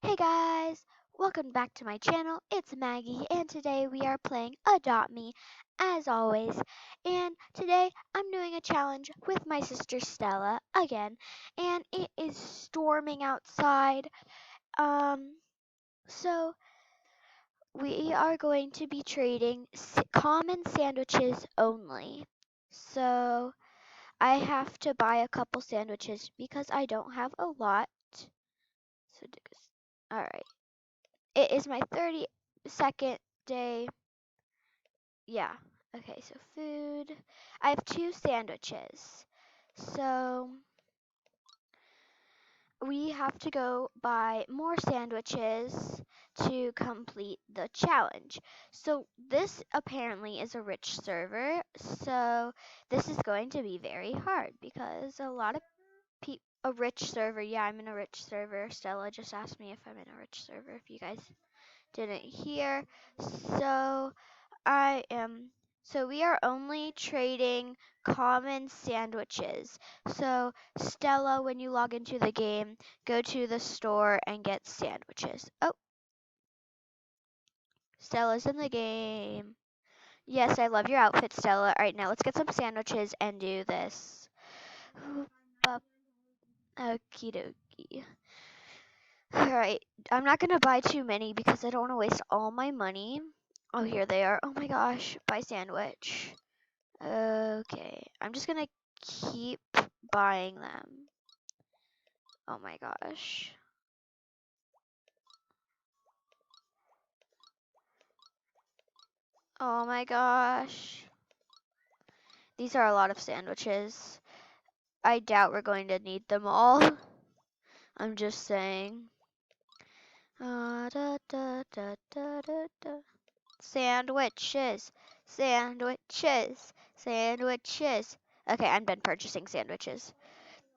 Hey guys, welcome back to my channel. It's Maggie and today we are playing Adopt Me as always. And today I'm doing a challenge with my sister Stella again and it is storming outside. Um so we are going to be trading common sandwiches only. So I have to buy a couple sandwiches because I don't have a lot. So all right. It is my 32nd day. Yeah. Okay, so food. I have two sandwiches. So we have to go buy more sandwiches to complete the challenge. So this apparently is a rich server. So this is going to be very hard because a lot of people. A rich server. Yeah, I'm in a rich server. Stella just asked me if I'm in a rich server. If you guys didn't hear. So I am. So we are only trading common sandwiches. So Stella, when you log into the game, go to the store and get sandwiches. Oh, Stella's in the game. Yes, I love your outfit, Stella. All right, now let's get some sandwiches and do this. Okie dokie. Alright, I'm not gonna buy too many because I don't want to waste all my money. Oh, here they are. Oh my gosh, buy sandwich. Okay, I'm just gonna keep buying them. Oh my gosh. Oh my gosh. These are a lot of sandwiches. I doubt we're going to need them all. I'm just saying. Da, da, da, da, da, da. Sandwiches, sandwiches, sandwiches. Okay, I'm done purchasing sandwiches.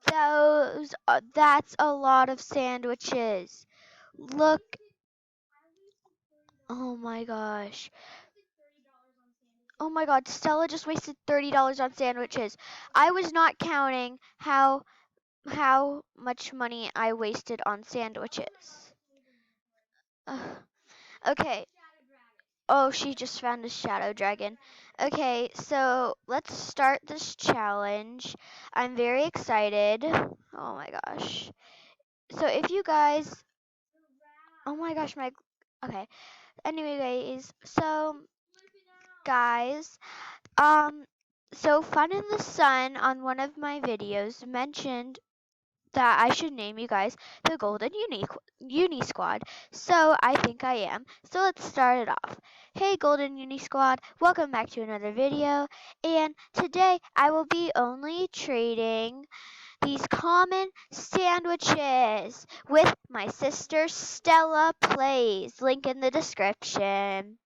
That's a lot of sandwiches. Look, oh my gosh. Oh my god, Stella just wasted $30 on sandwiches. I was not counting how much money I wasted on sandwiches. Ugh. Okay, oh, she just found a shadow dragon. Okay, so let's start this challenge. I'm very excited. Oh my gosh. So if you guys, oh my gosh, my, okay. Anyways, so guys, um, so Fun in the Sun on one of my videos mentioned that I should name you guys the Golden Uni Squad. So I think I am. So let's start it off. Hey Golden Uni Squad, welcome back to another video. And today I will be only trading these common sandwiches with my sister Stella Plays. Link in the description.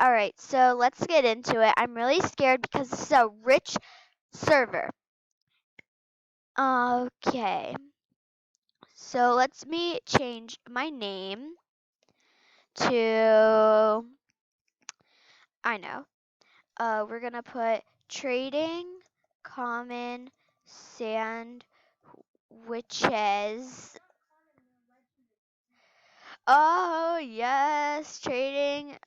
Alright, so let's get into it. I'm really scared because this is a rich server. Okay. So let's me change my name to, I know. We're gonna put trading common sandwiches. Oh yes, trading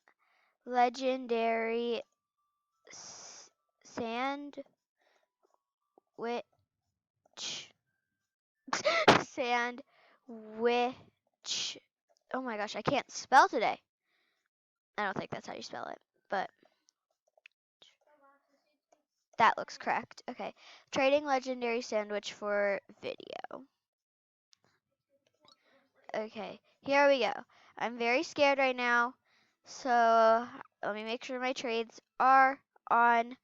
legendary sandwich sandwich. Oh my gosh, I can't spell today. I don't think that's how you spell it, but that looks correct. Okay. Trading legendary sandwich for video. Okay. Here we go. I'm very scared right now. So let me make sure my trades are on.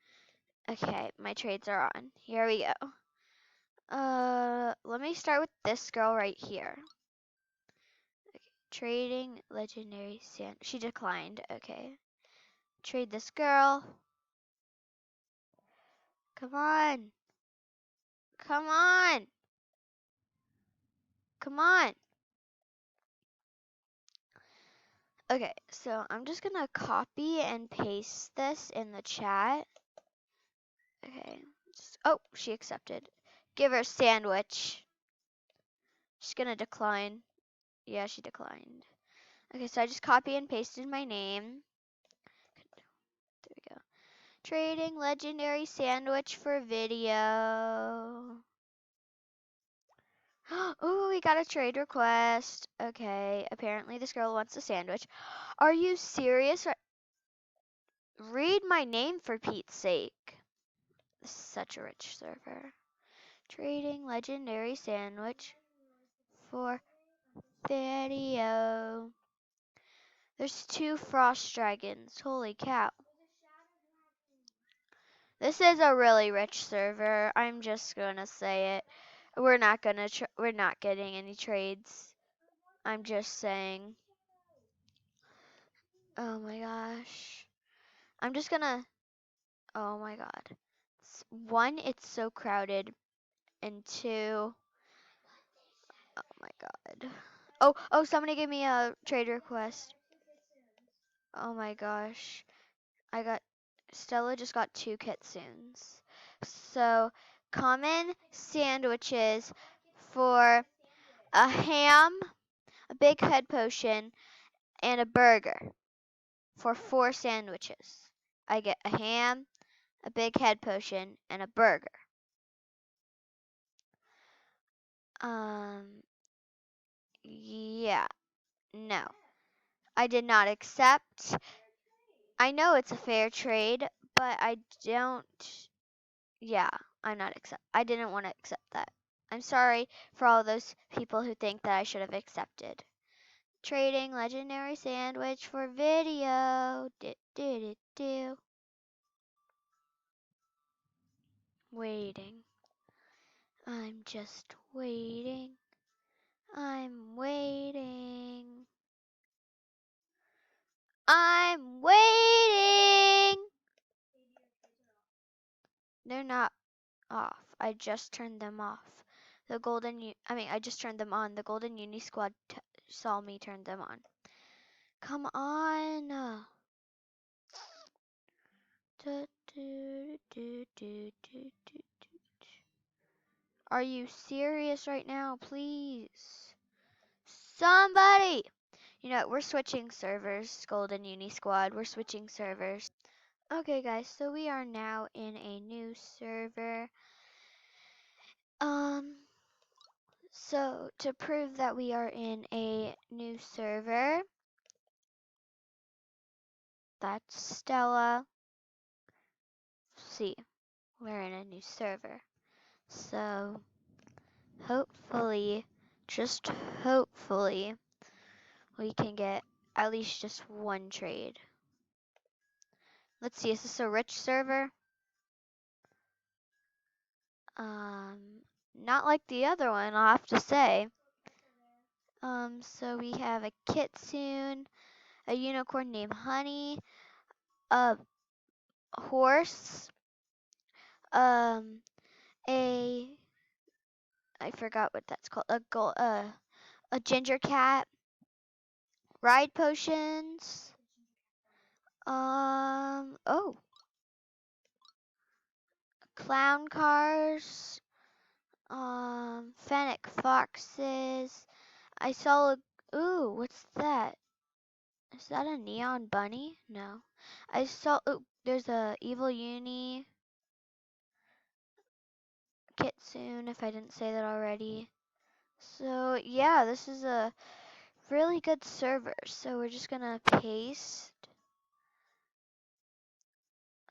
Okay, my trades are on. Here we go. Let me start with this girl right here. Okay. Trading legendary sand. She declined. Okay. Trade this girl. Come on. Come on. Come on. Okay, so I'm just gonna copy and paste this in the chat. Okay. Oh, she accepted. Give her a sandwich. She's gonna decline. Yeah, she declined. Okay, so I just copy and pasted my name. There we go. Trading legendary sandwich for video. Ooh, we got a trade request. Okay, apparently this girl wants a sandwich. Are you serious? Read my name for Pete's sake. This is such a rich server. Trading legendary sandwich for video. There's 2 frost dragons. Holy cow. This is a really rich server. I'm just gonna say it. We're not getting any trades. I'm just saying. Oh my gosh. I'm just gonna. Oh my god. One, it's so crowded, and two, oh my god. Oh, somebody gave me a trade request. Oh my gosh. I got Stella just got 2 kitsunes. So, common sandwiches for a ham, a big head potion, and a burger for 4 sandwiches. I get a ham, a big head potion, and a burger. Yeah, no. I did not accept. I know it's a fair trade, but I don't. Yeah, I didn't want to accept that. I'm sorry for all those people who think that I should have accepted. Trading legendary sandwich for video. Do. Waiting. I'm just waiting. I'm waiting. I'm waiting. They're not off. I just turned them off. I just turned them on. The Golden Uni Squad saw me turn them on. Come on. Are you serious right now? Please. Somebody. You know, we're switching servers, Golden Uni Squad. We're switching servers. Okay, guys, so we are now in a new server. So to prove that we are in a new server, that's Stella. See, we're in a new server. So hopefully, just hopefully, we can get at least just one trade. Let's see, is this a rich server? Not like the other one, I'll have to say. So we have a kitsune, a unicorn named Honey, a horse, a I forgot what that's called. A ginger cat, ride potions. Oh, clown cars. Fennec foxes. I saw a. Ooh, what's that? Is that a neon bunny? No. I saw. Oh, there's a evil uni kitsune. If I didn't say that already. So yeah, this is a really good server. So we're just gonna paste.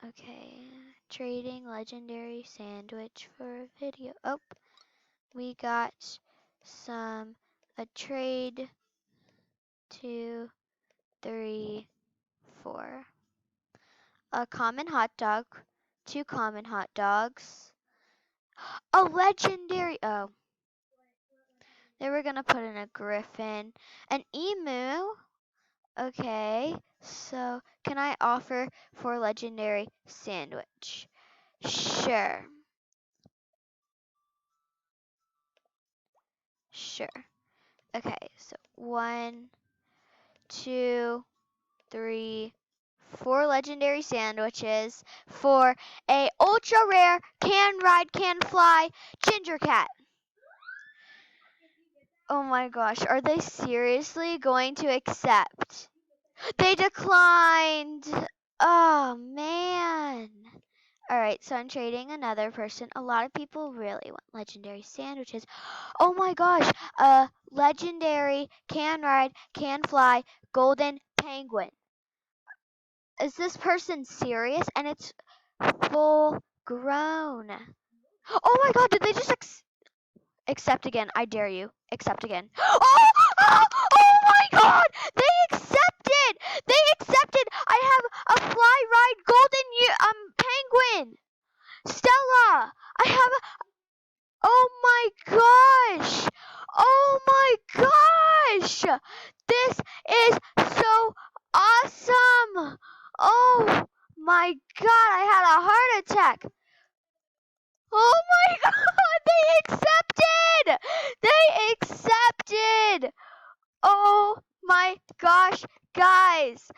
Okay, trading legendary sandwich for video. Oh, we got a trade, 2, 3, 4. A common hot dog, 2 common hot dogs. A legendary, oh, they were gonna put in a griffin. An emu. Okay, so can I offer for legendary sandwich? Sure. Sure. Okay, so 1, 2, 3, 4 legendary sandwiches for a ultra rare can ride, can fly ginger cat. Oh my gosh, are they seriously going to accept? They declined. Oh man. Alright, so I'm trading another person. A lot of people really want legendary sandwiches. Oh my gosh, legendary can ride, can fly, golden penguin. Is this person serious? And it's full grown. Oh my god, did they just accept again? I dare you. Accept again. Oh my god! They accepted! They accepted! I have a fly ride golden penguin! Stella! I have a Oh my gosh! Oh my gosh! This is so awesome! Oh my god, I had a heart attack! Oh my god, they accepted! They accepted! Oh my gosh, guys!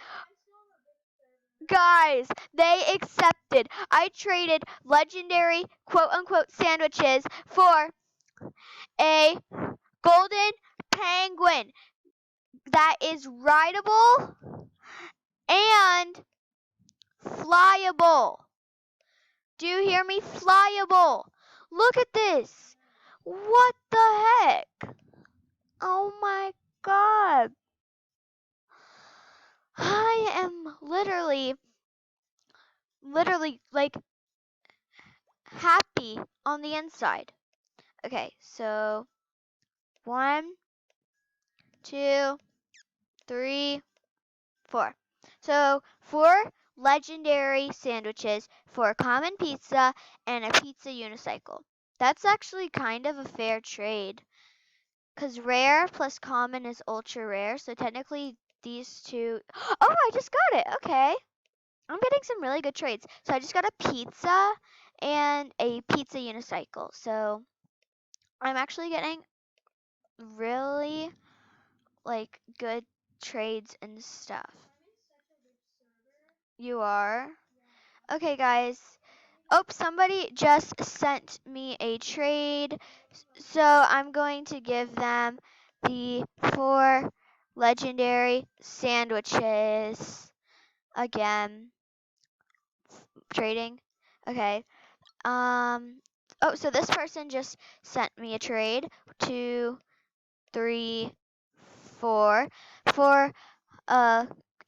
Guys, they accepted. I traded legendary quote unquote sandwiches for a golden penguin that is rideable and flyable. Do you hear me? Flyable. Look at this. What the heck? Oh my god. I am literally like happy on the inside. Okay, so 1, 2, 3, 4. So 4 legendary sandwiches for a common pizza and a pizza unicycle. That's actually kind of a fair trade. Because rare plus common is ultra rare. So technically these two. Oh, I just got it. Okay. I'm getting some really good trades. So I just got a pizza and a pizza unicycle. So I'm actually getting really like good trades and stuff. You are? Okay, guys. Oh, somebody just sent me a trade. So I'm going to give them the 4 legendary sandwiches again. Trading. Okay. Oh, so this person just sent me a trade. 2, 3, 4 for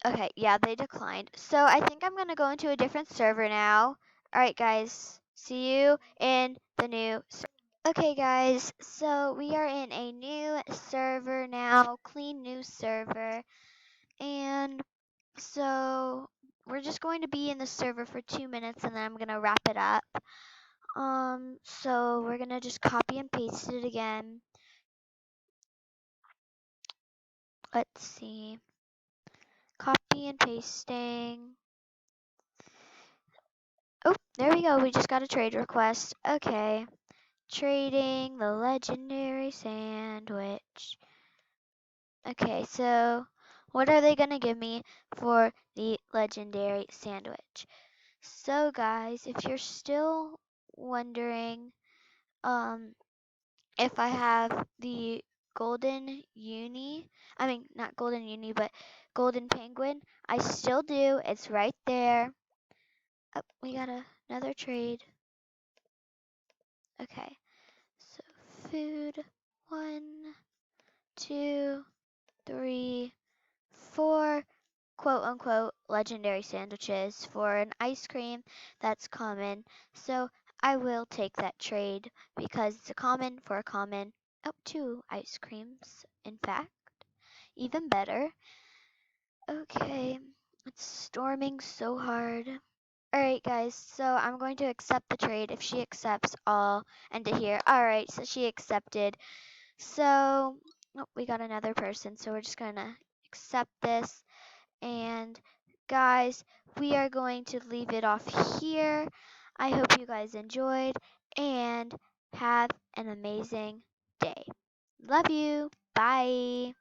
okay, yeah, they declined. So I think I'm gonna go into a different server now. Alright guys, see you in the new server. Okay guys, so we are in a new server now, clean new server. And so we're just going to be in the server for 2 minutes and then I'm gonna wrap it up. So we're gonna just copy and paste it again. Let's see. Copy and pasting. Oh, there we go. We just got a trade request. Okay. Trading the legendary sandwich. Okay, so what are they going to give me for the legendary sandwich? So guys, if you're still wondering if I have the golden not golden uni, but golden penguin, I still do. It's right there. Oh, we got another trade. Okay. So food, 1, 2, 3, 4 quote unquote legendary sandwiches for an ice cream that's common. So I will take that trade because it's a common for a common. Oh, 2 ice creams, in fact. Even better. Okay. It's storming so hard. Alright guys, so I'm going to accept the trade. If she accepts, I'll end it here. Alright, so she accepted. So, oh, we got another person, so we're just gonna accept this. And guys, we are going to leave it off here. I hope you guys enjoyed and have an amazing day. Love you. Bye.